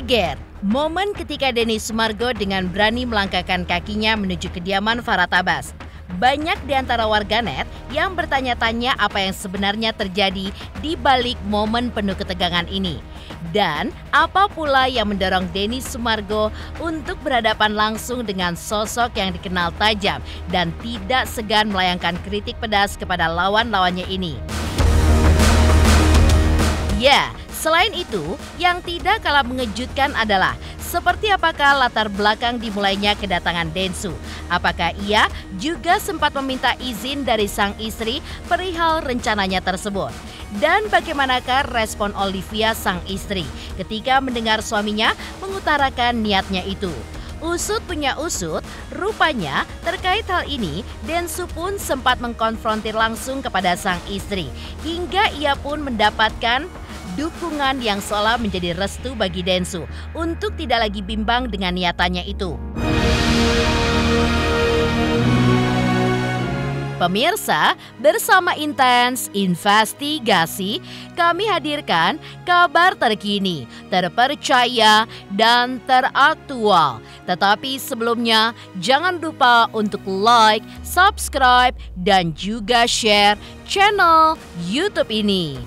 Kaget, momen ketika Denny Sumargo dengan berani melangkahkan kakinya menuju kediaman Farhad Abbas. Banyak di antara warganet yang bertanya-tanya apa yang sebenarnya terjadi di balik momen penuh ketegangan ini. Dan apa pula yang mendorong Denny Sumargo untuk berhadapan langsung dengan sosok yang dikenal tajam dan tidak segan melayangkan kritik pedas kepada lawan-lawannya ini. Ya, selain itu, yang tidak kalah mengejutkan adalah seperti apakah latar belakang dimulainya kedatangan Densu. Apakah ia juga sempat meminta izin dari sang istri perihal rencananya tersebut? Dan bagaimanakah respon Olivia sang istri ketika mendengar suaminya mengutarakan niatnya itu? Usut punya usut, rupanya terkait hal ini, Densu pun sempat mengkonfrontir langsung kepada sang istri. Hingga ia pun mendapatkan dukungan yang seolah menjadi restu bagi Densu untuk tidak lagi bimbang dengan niatannya itu. Pemirsa, bersama Intens Investigasi, kami hadirkan kabar terkini, terpercaya, dan teraktual. Tetapi sebelumnya, jangan lupa untuk like, subscribe, dan juga share channel YouTube ini.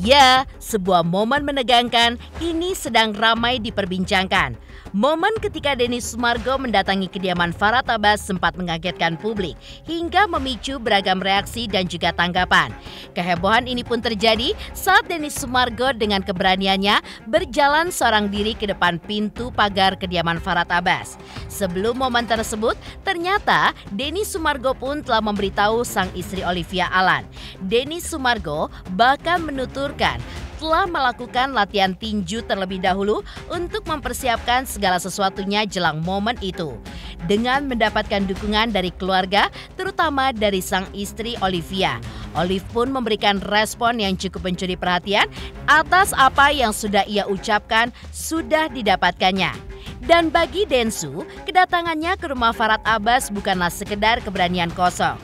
Ya, sebuah momen menegangkan ini sedang ramai diperbincangkan. Momen ketika Denny Sumargo mendatangi kediaman Farhad Abbas sempat mengagetkan publik hingga memicu beragam reaksi dan juga tanggapan. Kehebohan ini pun terjadi saat Denny Sumargo dengan keberaniannya berjalan seorang diri ke depan pintu pagar kediaman Farhad Abbas. Sebelum momen tersebut, ternyata Denny Sumargo pun telah memberitahu sang istri Olivia Alan. Denny Sumargo bahkan menuturkan telah melakukan latihan tinju terlebih dahulu untuk mempersiapkan segala sesuatunya jelang momen itu. Dengan mendapatkan dukungan dari keluarga, terutama dari sang istri Olivia, Olive pun memberikan respon yang cukup mencuri perhatian atas apa yang sudah ia ucapkan sudah didapatkannya. Dan bagi Densu, kedatangannya ke rumah Farhad Abbas bukanlah sekedar keberanian kosong.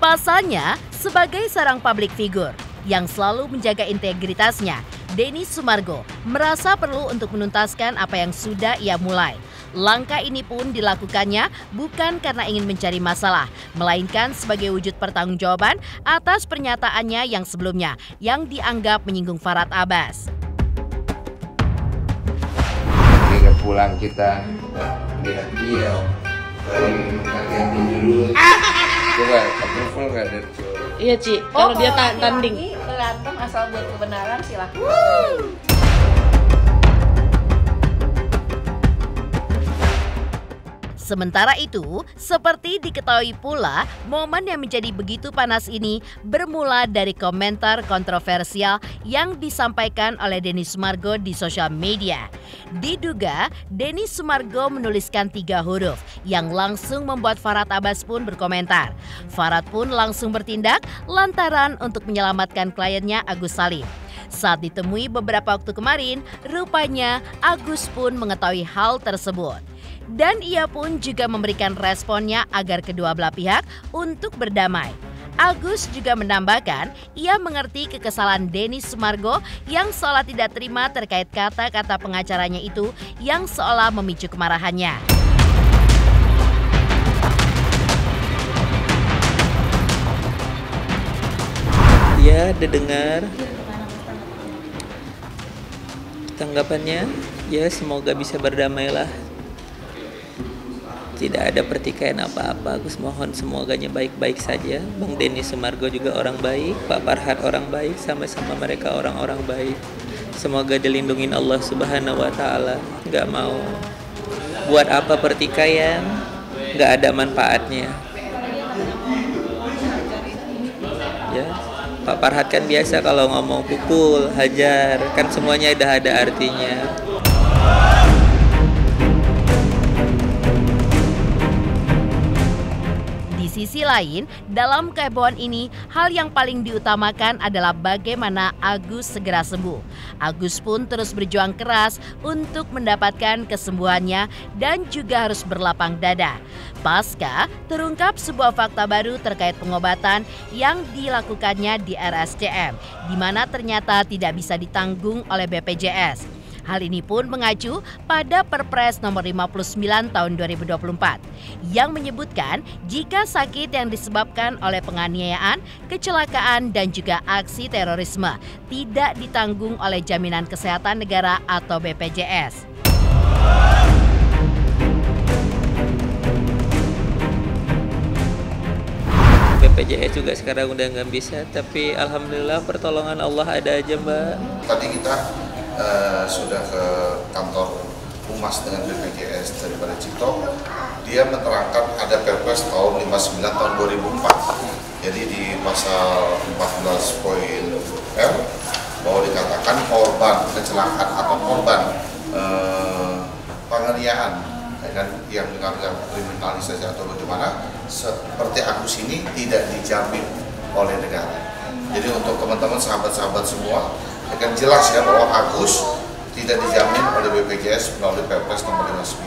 Pasalnya, sebagai seorang publik figur yang selalu menjaga integritasnya, Denny Sumargo merasa perlu untuk menuntaskan apa yang sudah ia mulai. Langkah ini pun dilakukannya bukan karena ingin mencari masalah, melainkan sebagai wujud pertanggungjawaban atas pernyataannya yang sebelumnya yang dianggap menyinggung Farhad Abbas. Ketika pulang kita lihat dia, latihan tinju dulu. Coba approval nggak dari cowok? Iya Ci, kalau dia tanding. Berantem asal buat kebenaran silahkan. Sementara itu, seperti diketahui pula, momen yang menjadi begitu panas ini bermula dari komentar kontroversial yang disampaikan oleh Denny Sumargo di sosial media. Diduga, Denny Sumargo menuliskan 3 huruf yang langsung membuat Farhad Abbas pun berkomentar. Farhad pun langsung bertindak lantaran untuk menyelamatkan kliennya Agus Salim. Saat ditemui beberapa waktu kemarin, rupanya Agus pun mengetahui hal tersebut. Dan ia pun juga memberikan responnya agar kedua belah pihak untuk berdamai. Agus juga menambahkan ia mengerti kekesalan Denny Sumargo yang seolah tidak terima terkait kata-kata pengacaranya itu yang seolah memicu kemarahannya. Ya, udah dengar tanggapannya. Ya, semoga bisa berdamailah. Tidak ada pertikaian apa-apa. Agus mohon semoganya baik-baik saja. Bang Denny Sumargo juga orang baik, Pak Farhad orang baik, sama-sama mereka orang-orang baik. Semoga dilindungin Allah Subhanahu wa Ta'ala. Gak mau buat apa pertikaian, gak ada manfaatnya. Ya, Pak Farhad kan biasa kalau ngomong pukul, hajar, kan semuanya udah ada artinya. Di sisi lain, dalam kehebohan ini, hal yang paling diutamakan adalah bagaimana Agus segera sembuh. Agus pun terus berjuang keras untuk mendapatkan kesembuhannya dan juga harus berlapang dada. Pasca terungkap sebuah fakta baru terkait pengobatan yang dilakukannya di RSCM, di mana ternyata tidak bisa ditanggung oleh BPJS. Hal ini pun mengacu pada Perpres nomor 59 tahun 2024 yang menyebutkan jika sakit yang disebabkan oleh penganiayaan, kecelakaan dan juga aksi terorisme tidak ditanggung oleh Jaminan Kesehatan Negara atau BPJS. BPJS juga sekarang udah nggak bisa, tapi alhamdulillah pertolongan Allah ada aja, Mbak. Tadi kita sudah ke kantor Humas dengan BPJS daripada Cito. Dia menerangkan ada Perpres tahun 59 tahun 2004. Jadi di pasal 14.L bahwa dikatakan korban kecelakaan atau korban penganiayaan, ya kan, yang dengan kriminalisasi atau bagaimana, seperti Agus ini tidak dijamin oleh negara. Jadi untuk teman-teman sahabat-sahabat semua, akan jelas ya bahwa Agus tidak dijamin oleh BPJS melalui Perpres nomor 59.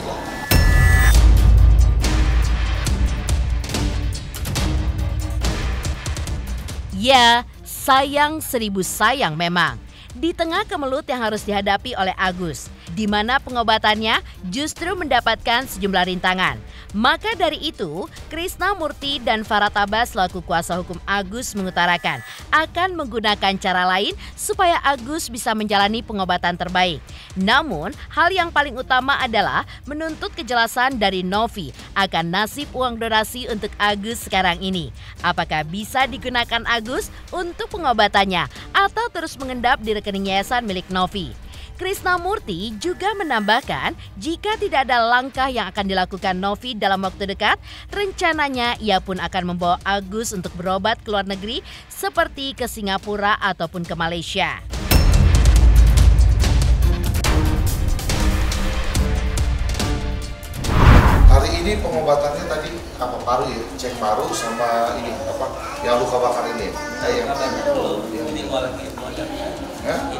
Ya, sayang seribu sayang memang. Di tengah kemelut yang harus dihadapi oleh Agus, di mana pengobatannya justru mendapatkan sejumlah rintangan. Maka dari itu, Krishna Murthy dan Farhat Abbas selaku kuasa hukum Agus mengutarakan akan menggunakan cara lain supaya Agus bisa menjalani pengobatan terbaik. Namun, hal yang paling utama adalah menuntut kejelasan dari Novi akan nasib uang donasi untuk Agus sekarang ini. Apakah bisa digunakan Agus untuk pengobatannya atau terus mengendap di rekening yayasan milik Novi? Krishna Murthy juga menambahkan jika tidak ada langkah yang akan dilakukan Novi dalam waktu dekat, rencananya ia pun akan membawa Agus untuk berobat ke luar negeri seperti ke Singapura ataupun ke Malaysia. Hari ini pengobatannya tadi apa, paru ya, cek paru sama ini apa yang luka bakar ini. Ini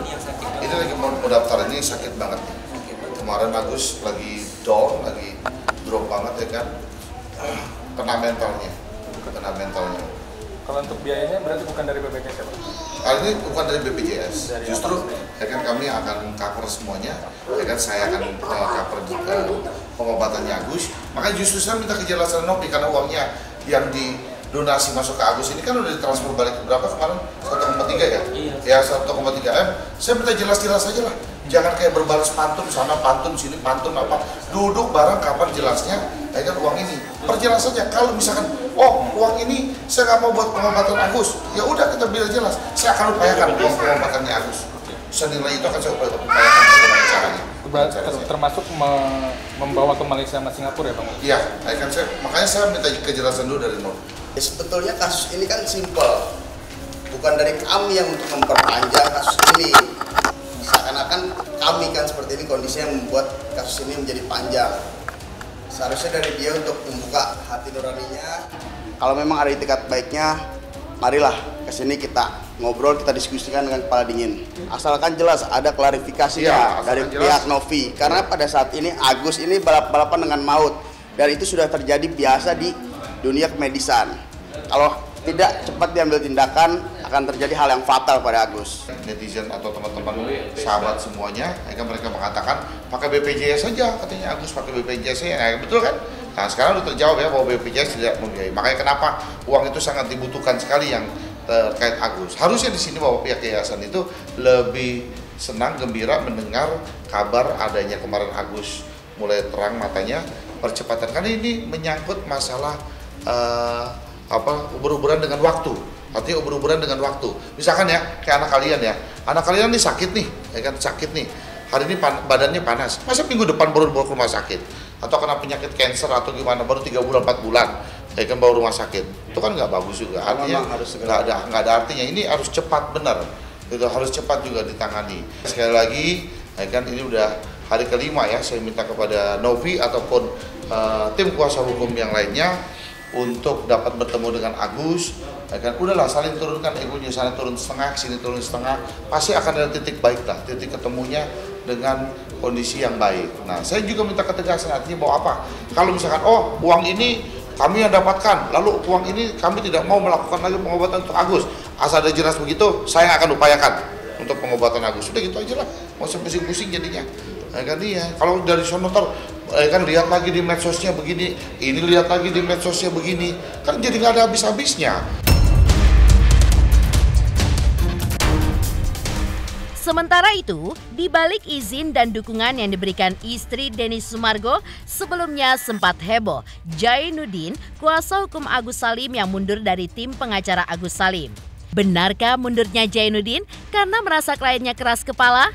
yang sakit. Ini lagi mau daftar, ini sakit banget. Kemarin Agus lagi down, lagi drop banget ya kan. Kena mentalnya. Kalau untuk biayanya berarti bukan dari BPJS ya, Pak? Ini bukan dari BPJS. Justru ya kan kami akan cover semuanya. Ya kan saya akan cover pengobatannya Agus. Makanya justru saya minta kejelasan Novi karena uangnya yang di donasi masuk ke Agus ini kan udah ditransfer balik berapa kemarin? 1,3 ya? Iya. Ya 1,3 M. Saya minta jelas-jelas aja lah. Jangan kayak berbalas pantun sana pantun sini pantun apa. Duduk bareng kapan jelasnya, ya kan uang ini. Perjelas saja. Kalau misalkan, oh uang ini saya nggak mau buat pengobatan Agus, ya udah kita bilang jelas. Saya akan upayakan uang pengobatannya Agus. Senilai itu akan saya upayakan bagaimana caranya. Termasuk membawa ke Malaysia sama Singapura ya, Bang? Iya, ya kan makanya saya minta kejelasan dulu dari Novi. Ya, sebetulnya kasus ini kan simpel, bukan dari kami yang untuk memperpanjang kasus ini. Seakan-akan kami kan seperti ini kondisi yang membuat kasus ini menjadi panjang. Seharusnya dari dia untuk membuka hati nuraninya. Kalau memang ada itikat baiknya, marilah ke sini kita ngobrol, kita diskusikan dengan kepala dingin. Asalkan jelas ada klarifikasinya dari pihak Novi. Karena pada saat ini Agus ini balap-balapan dengan maut. Dan itu sudah terjadi biasa di dunia kemedisan. Kalau tidak cepat diambil tindakan, akan terjadi hal yang fatal pada Agus. Netizen atau teman-teman sahabat semuanya, mereka mengatakan pakai BPJS saja, katanya Agus pakai BPJS ya, betul kan? Nah sekarang udah terjawab ya bahwa BPJS tidak membiayai. Makanya kenapa uang itu sangat dibutuhkan sekali yang terkait Agus. Harusnya di sini bahwa pihak yayasan itu lebih senang, gembira mendengar kabar adanya kemarin Agus mulai terang matanya percepatan, karena ini menyangkut masalah ubur-uburan dengan waktu. Artinya ubur-uburan dengan waktu. Misalkan ya, kayak anak kalian nih sakit nih, ya kan sakit nih. Hari ini badannya panas. Masa minggu depan baru ke rumah sakit? Atau kena penyakit cancer atau gimana baru 3 bulan 4 bulan, ya kan baru rumah sakit. Itu kan nggak bagus juga. Artinya nggak ada artinya. Ini harus cepat benar. Itu harus cepat juga ditangani. Sekali lagi, ya kan ini udah hari kelima ya, saya minta kepada Novi ataupun tim kuasa hukum yang lainnya untuk dapat bertemu dengan Agus, ya kan, udahlah saling turunkan egonya, sana turun setengah, sini turun setengah, pasti akan ada titik baik lah, titik ketemunya dengan kondisi yang baik. Nah, saya juga minta ketegasan, artinya bahwa apa? Kalau misalkan, oh uang ini kami yang dapatkan, lalu uang ini kami tidak mau melakukan lagi pengobatan untuk Agus, asal ada jelas begitu, saya akan upayakan untuk pengobatan Agus. Sudah gitu aja lah, mau pusing-pusing jadinya. Ya kan, iya. Kalau dari sono kan lihat lagi di medsosnya begini, ini lihat lagi di medsosnya begini, kan jadi nggak ada habis-habisnya. Sementara itu, di balik izin dan dukungan yang diberikan istri Denny Sumargo, sebelumnya sempat heboh Jainuddin, kuasa hukum Agus Salim yang mundur dari tim pengacara Agus Salim. Benarkah mundurnya Jainuddin karena merasa kliennya keras kepala?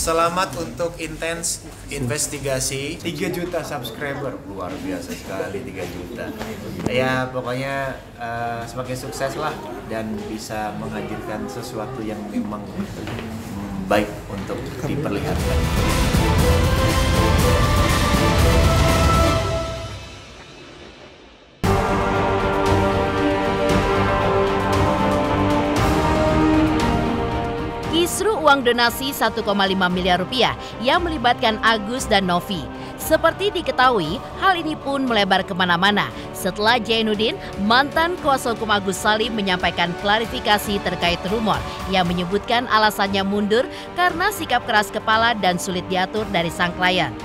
Selamat untuk intens investigasi 3 juta subscriber, luar biasa sekali 3 juta. Ya pokoknya semakin sukses lah dan bisa menghadirkan sesuatu yang memang baik untuk diperlihatkan. Kisru uang donasi 1,5 miliar rupiah yang melibatkan Agus dan Novi. Seperti diketahui, hal ini pun melebar kemana-mana setelah Jainuddin, mantan kuasa hukum Agus Salim, menyampaikan klarifikasi terkait rumor yang menyebutkan alasannya mundur karena sikap keras kepala dan sulit diatur dari sang klien.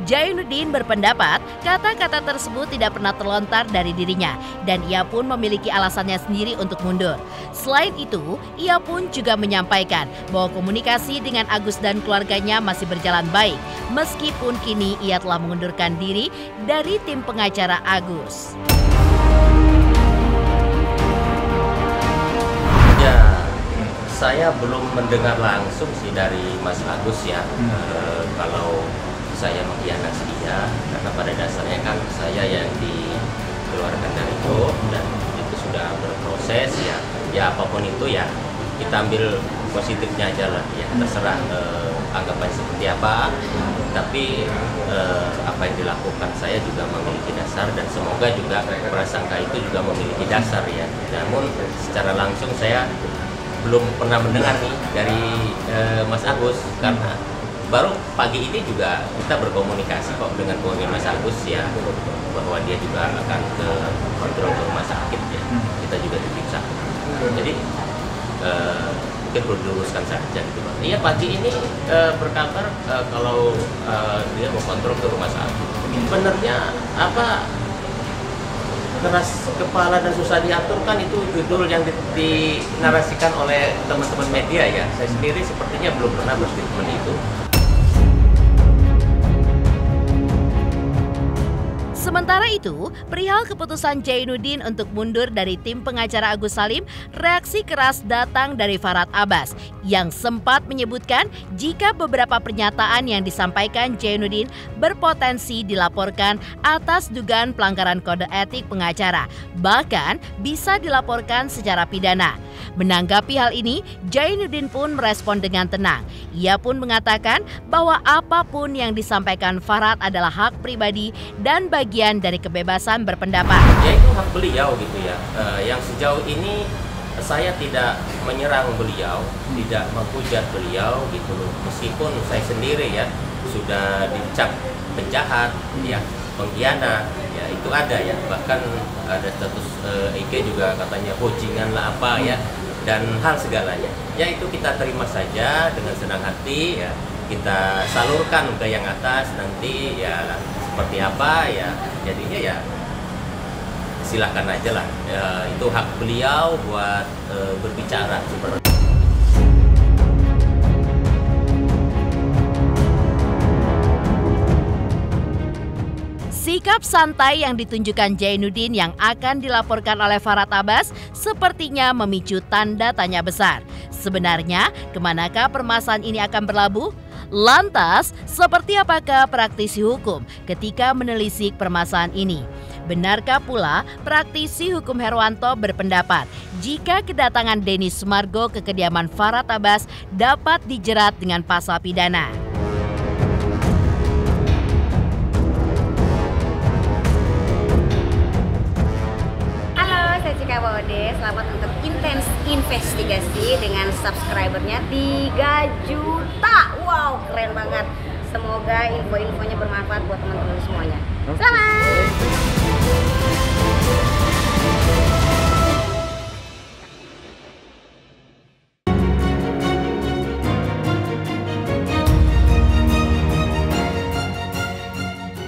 Jainuddin berpendapat kata-kata tersebut tidak pernah terlontar dari dirinya dan ia pun memiliki alasannya sendiri untuk mundur. Selain itu, ia pun juga menyampaikan bahwa komunikasi dengan Agus dan keluarganya masih berjalan baik meskipun kini ia telah mengundurkan diri dari tim pengacara Agus. Ya, saya belum mendengar langsung sih dari Mas Agus ya, kalau saya mengkhianati dia, karena pada dasarnya kan saya yang dikeluarkan dari grup dan itu sudah berproses ya apapun itu ya kita ambil positifnya aja lah ya, terserah anggapan seperti apa, tapi apa yang dilakukan saya juga memiliki dasar dan semoga juga prasangka itu juga memiliki dasar ya. Namun secara langsung saya belum pernah mendengar nih dari Mas Agus, karena baru pagi ini juga kita berkomunikasi kok dengan Mas Agus ya, bahwa dia juga akan ke kontrol ke rumah sakit ya, kita juga diperiksa. Jadi mungkin perlu diluruskan saja gitu Pak. Iya, pagi ini berkabar kalau dia mau kontrol ke rumah sakit. Sebenarnya apa keras kepala dan susah diatur kan itu judul yang dinarasikan oleh teman-teman media ya. Saya sendiri sepertinya belum pernah berstatement itu. Sementara itu, perihal keputusan Jainuddin untuk mundur dari tim pengacara Agus Salim, reaksi keras datang dari Farhad Abbas yang sempat menyebutkan jika beberapa pernyataan yang disampaikan Jainuddin berpotensi dilaporkan atas dugaan pelanggaran kode etik pengacara, bahkan bisa dilaporkan secara pidana. Menanggapi hal ini, Jainuddin pun merespon dengan tenang. Ia pun mengatakan bahwa apapun yang disampaikan Farhad adalah hak pribadi dan bagian dari kebebasan berpendapat. Ya itu hak beliau gitu ya. Yang sejauh ini saya tidak menyerang beliau, tidak menghujat beliau gitu loh. Meskipun saya sendiri ya sudah dicap penjahat, ya pengkhianat, ya itu ada ya. Bahkan ada status IG juga katanya bajingan lah apa ya, dan hal segalanya. Ya itu kita terima saja dengan senang hati ya. Kita salurkan ke yang atas, nanti ya seperti apa ya jadinya ya silahkan aja lah ya, itu hak beliau buat berbicara seperti. Sikap santai yang ditunjukkan Jainuddin yang akan dilaporkan oleh Farhad Abbas sepertinya memicu tanda tanya besar. Sebenarnya, kemanakah permasalahan ini akan berlabuh? Lantas, seperti apakah praktisi hukum ketika menelisik permasalahan ini? Benarkah pula praktisi hukum Herwanto berpendapat jika kedatangan Denny Sumargo ke kediaman Farhad Abbas dapat dijerat dengan pasal pidana? investigasi dengan subscribernya 3 juta. Wow, keren banget. Semoga info-infonya bermanfaat buat teman-teman semuanya. Selamat!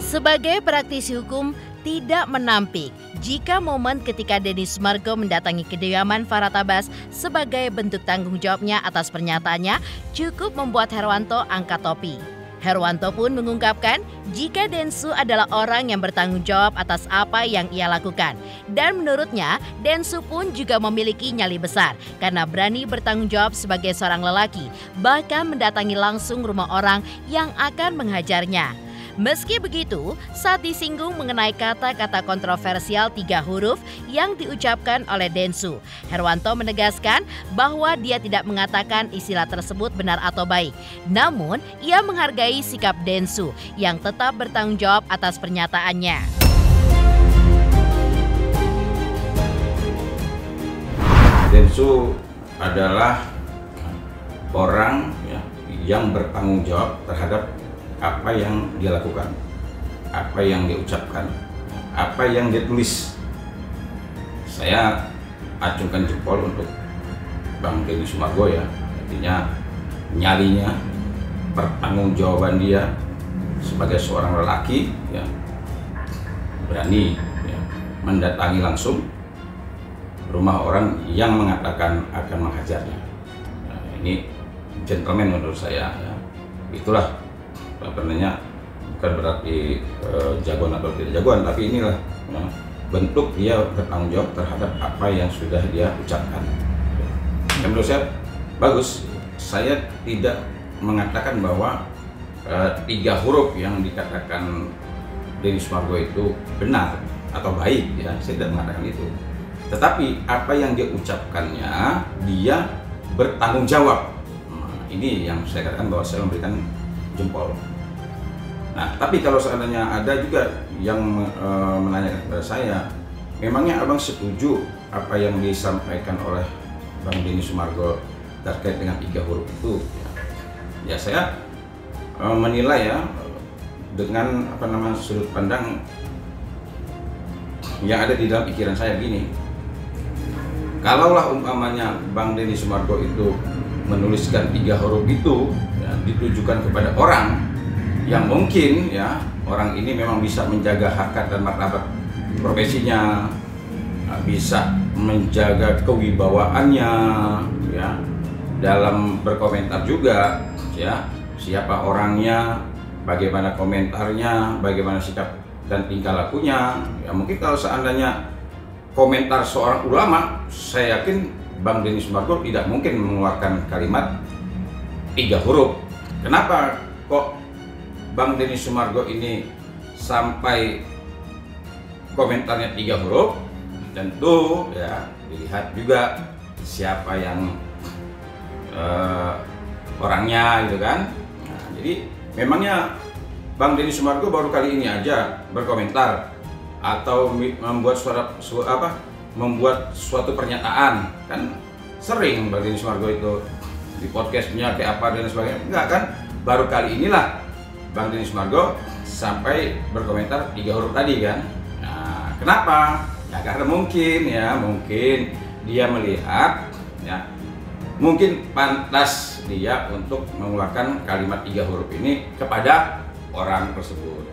Sebagai praktisi hukum, tidak menampik jika momen ketika Denny Sumargo mendatangi kediaman Farhat Abbas sebagai bentuk tanggung jawabnya atas pernyataannya cukup membuat Herwanto angkat topi. Herwanto pun mengungkapkan jika Densu adalah orang yang bertanggung jawab atas apa yang ia lakukan. Dan menurutnya, Densu pun juga memiliki nyali besar karena berani bertanggung jawab sebagai seorang lelaki, bahkan mendatangi langsung rumah orang yang akan menghajarnya. Meski begitu, saat disinggung mengenai kata-kata kontroversial 3 huruf yang diucapkan oleh Densu, Herwanto menegaskan bahwa dia tidak mengatakan istilah tersebut benar atau baik. Namun, ia menghargai sikap Densu yang tetap bertanggung jawab atas pernyataannya. Densu adalah orang yang bertanggung jawab terhadap apa yang dia lakukan, apa yang dia ucapkan, apa yang dia tulis. Saya acungkan jempol untuk Bang Denny Sumargo ya, artinya nyalinya, pertanggungjawaban dia sebagai seorang lelaki ya, berani ya, mendatangi langsung rumah orang yang mengatakan akan menghajarnya. Nah, ini gentleman menurut saya ya. Itulah sebenarnya bukan berarti jagoan atau tidak jagoan, tapi inilah ya, bentuk dia bertanggung jawab terhadap apa yang sudah dia ucapkan. Dan menurut saya bagus. Saya tidak mengatakan bahwa 3 huruf yang dikatakan Denny Sumargo itu benar atau baik ya, saya tidak mengatakan itu. Tetapi apa yang dia ucapkannya, dia bertanggung jawab. Nah, ini yang saya katakan bahwa saya memberikan jempol. Nah, tapi kalau seandainya ada juga yang menanyakan kepada saya, memangnya abang setuju apa yang disampaikan oleh Bang Denny Sumargo terkait dengan 3 huruf itu? Ya saya menilai ya dengan sudut pandang yang ada di dalam pikiran saya begini. Kalaulah umpamanya Bang Denny Sumargo itu menuliskan 3 huruf itu ya, ditujukan kepada orang yang mungkin ya orang ini memang bisa menjaga harkat dan martabat profesinya, bisa menjaga kewibawaannya ya dalam berkomentar juga ya, siapa orangnya, bagaimana komentarnya, bagaimana sikap dan tingkah lakunya. Ya mungkin kalau seandainya komentar seorang ulama, saya yakin Bang Denny Sumargo tidak mungkin mengeluarkan kalimat 3 huruf. Kenapa kok Bang Denny Sumargo ini sampai komentarnya 3 huruf? Tentu ya dilihat juga siapa yang orangnya gitu kan. Nah, jadi memangnya Bang Denny Sumargo baru kali ini aja berkomentar atau membuat suatu pernyataan? Kan sering Bang Denny Sumargo itu di podcastnya kayak apa dan sebagainya. Enggak kan, baru kali inilah Bang Denny Sumargo sampai berkomentar 3 huruf tadi kan. Nah, kenapa? Ya karena mungkin dia melihat ya, mungkin pantas dia untuk mengeluarkan kalimat 3 huruf ini kepada orang tersebut.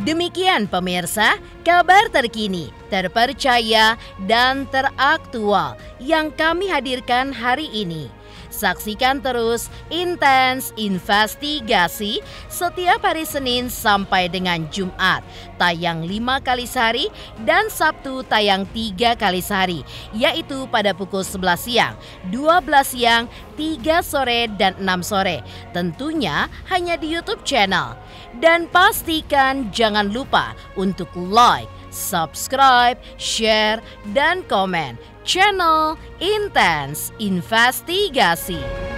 Demikian pemirsa, kabar terkini, terpercaya, dan teraktual yang kami hadirkan hari ini. Saksikan terus Intens Investigasi setiap hari Senin sampai dengan Jumat, tayang 5 kali sehari dan Sabtu tayang 3 kali sehari, yaitu pada pukul 11 siang, 12 siang, 3 sore, dan 6 sore. Tentunya hanya di YouTube channel. Dan pastikan jangan lupa untuk like, subscribe, share, dan komen channel Intens Investigasi.